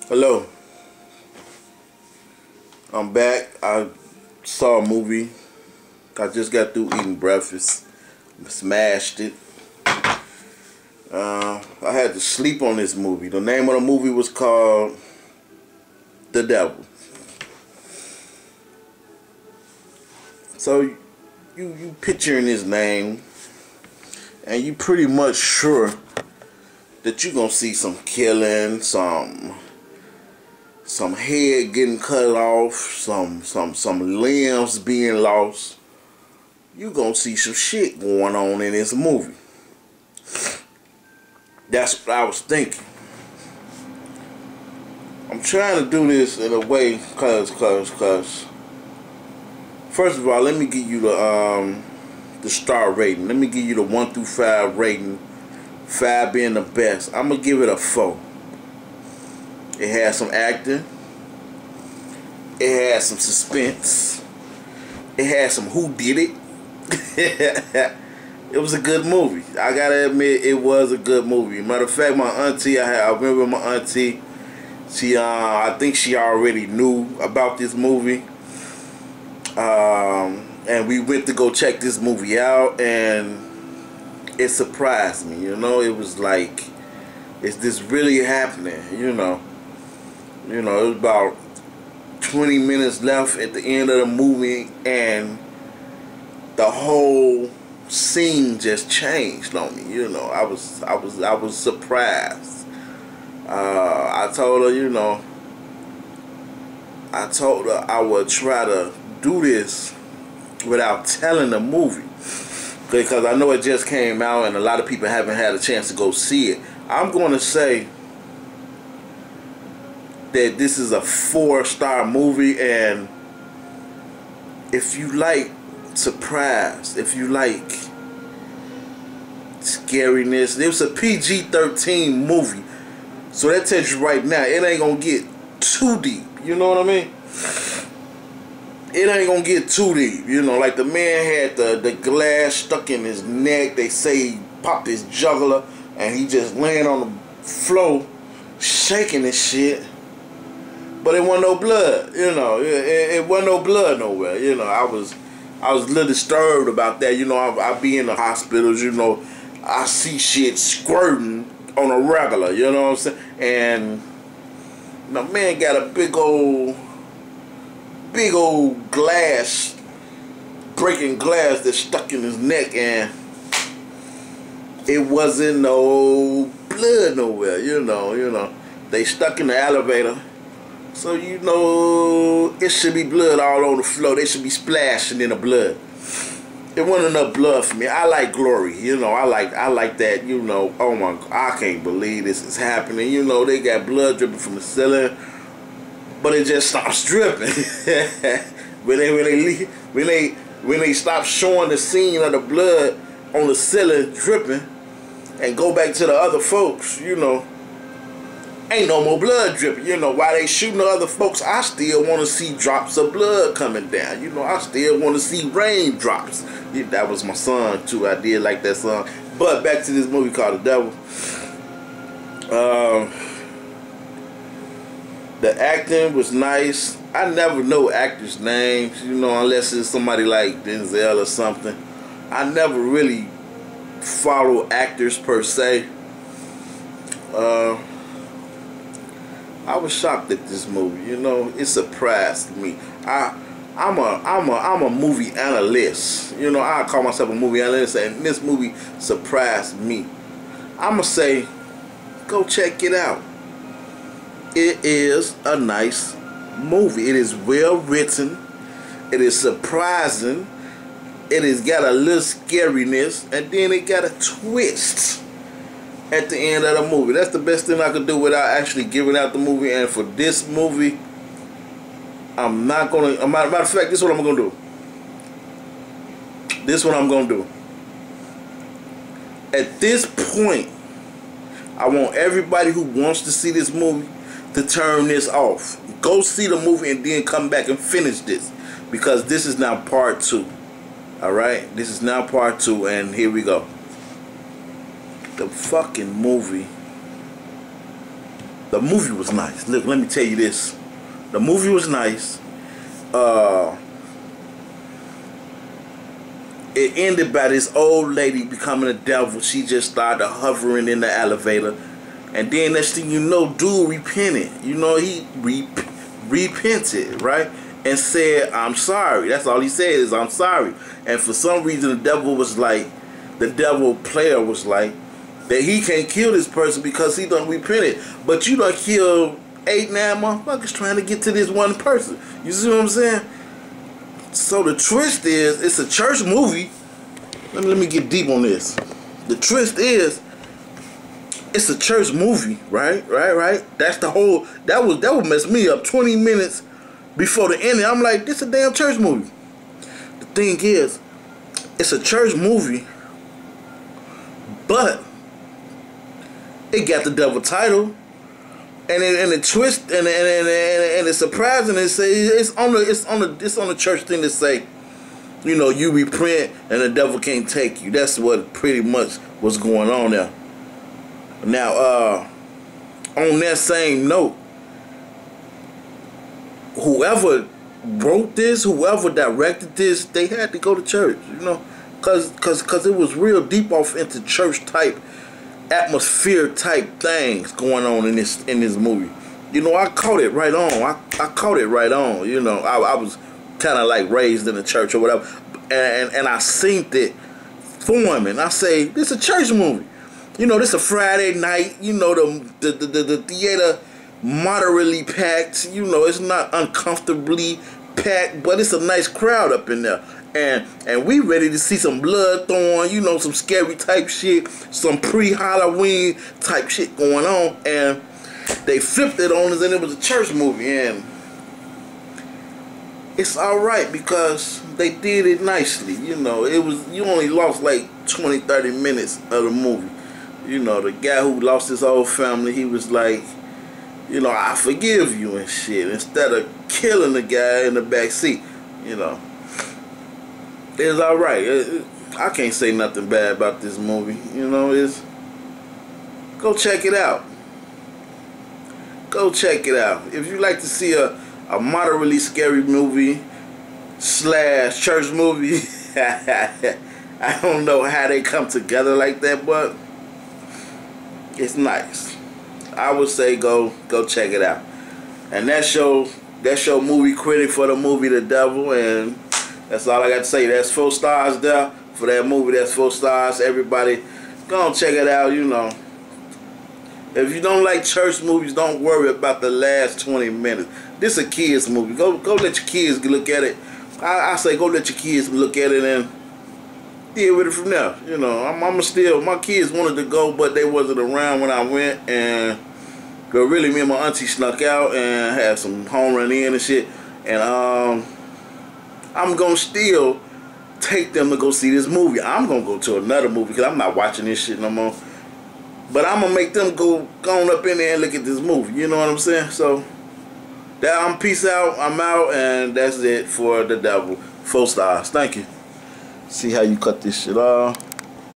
Hello, I'm back. I saw a movie. I just got through eating breakfast. Smashed it. I had to sleep on this movie. The name of the movie was called The Devil. So you picturing his name, and you pretty much sure that you're gonna see some killing, some head getting cut off, some limbs being lost. You gonna see some shit going on in this movie. That's what I was thinking. I'm trying to do this in a way, cause first of all, let me give you the star rating. Let me give you the 1 through 5 rating. 5 being the best. I'm gonna give it a 4. It had some acting. It had some suspense. It had some who did it. It was a good movie. I gotta admit, it was a good movie. Matter of fact, my auntie, I remember my auntie. She, I think she already knew about this movie. And we went to go check this movie out, and it surprised me. You know, it was like, is this really happening? You know, it was about 20 minutes left at the end of the movie, and the whole scene just changed on me. You know, I was surprised. I told her, I would try to do this without telling the movie, because I know it just came out and a lot of people haven't had a chance to go see it. I'm going to say that this is a 4-star movie, and if you like surprise, if you like scariness, it was a PG-13 movie, so that tells you right now it ain't gonna get too deep. You know what I mean? It ain't gonna get too deep. You know, like the man had the glass stuck in his neck. They say he popped his jugular, and he just laying on the floor shaking his shit. But it wasn't no blood, you know. It wasn't no blood nowhere, you know. I was a little disturbed about that. You know, I be in the hospitals, you know. I see shit squirting on a regular, you know what I'm saying? And the man got a big old glass, breaking glass that's stuck in his neck, and it wasn't no blood nowhere, you know. They stuck in the elevator. So, you know, it should be blood all on the floor. They should be splashing in the blood. It wasn't enough blood for me. I like glory, you know. I like that, you know. Oh my God, I can't believe this is happening. You know, they got blood dripping from the ceiling, but it just stops dripping. when they stop showing the scene of the blood on the ceiling dripping and go back to the other folks, you know, ain't no more blood dripping. You know, while they shooting the other folks, I still want to see drops of blood coming down. You know, I still want to see raindrops. Yeah, that was my song too. I did like that song. But back to this movie called The Devil. The acting was nice. I never know actors' names, you know, unless it's somebody like Denzel or something. I never really follow actors per se. I was shocked at this movie. You know, it surprised me. I'm a movie analyst. You know, I call myself a movie analyst, and this movie surprised me. I'ma say, go check it out. It is a nice movie. It is well written. It is surprising. It has got a little scariness, and then it got a twist at the end of the movie. That's the best thing I could do without actually giving out the movie. And for this movie, I'm not gonna. Matter of fact, this is what I'm gonna do. This is what I'm gonna do. At this point, I want everybody who wants to see this movie to turn this off. Go see the movie and then come back and finish this, because this is now part 2. Alright? This is now part 2, and here we go. The fucking movie The movie was nice. Look, let me tell you this. The movie was nice. It ended by this old lady becoming a devil. She just started hovering in the elevator. And then next thing you know, dude repented. You know, he repented, right? And said, I'm sorry. That's all he said is, I'm sorry. And for some reason, the devil player was like, that he can't kill this person because he done repented. But you done killed 8, 9 motherfuckers trying to get to this one person. You see what I'm saying? So the twist is, it's a church movie. Let me get deep on this. The twist is, it's a church movie, right? That's the whole, that would mess me up. 20 minutes before the ending, I'm like, this is a damn church movie. The thing is, it's a church movie, but it got the devil title, and the twist, and it's surprising. It's on the church thing to say, you know, you repent and the devil can't take you. That's what pretty much was going on there. Now, on that same note, whoever wrote this, whoever directed this, they had to go to church, you know, cause it was real deep off into church type atmosphere type things going on in this movie. You know, I caught it right on. I caught it right on. You know, I was kind of like raised in the church or whatever, and I seen it forming. I say, this is a church movie. You know, this is a Friday night. You know, the theater moderately packed. You know, it's not uncomfortably packed, but it's a nice crowd up in there. And we ready to see some blood throwing, you know, some scary type shit, some pre-Halloween type shit going on. And they flipped it on us, and it was a church movie. And it's alright because they did it nicely. You know, you only lost like 20-30 minutes of the movie. You know, the guy who lost his whole family, he was like, you know, I forgive you and shit, instead of killing the guy in the back seat. You know, it's alright. I can't say nothing bad about this movie. You know, go check it out. Go check it out. If you like to see a moderately scary movie / church movie, I don't know how they come together like that, but it's nice. I would say go check it out. And that's your movie critic for the movie The Devil, and that's all I got to say. That's 4 stars there for that movie. That's 4 stars. Everybody, go and check it out. You know, if you don't like church movies, don't worry about the last 20 minutes. This is a kids movie. Go let your kids look at it. I say go let your kids look at it and deal with it from there. You know, my kids wanted to go, but they wasn't around when I went, and really me and my auntie snuck out and had some home run in and shit. And I'm gonna still take them to go see this movie. I'm gonna go to another movie because I'm not watching this shit no more. But I'm gonna make them go on up in there and look at this movie. You know what I'm saying? So I'm peace out. I'm out, and that's it for The Devil. 4 stars. Thank you. See how you cut this shit off.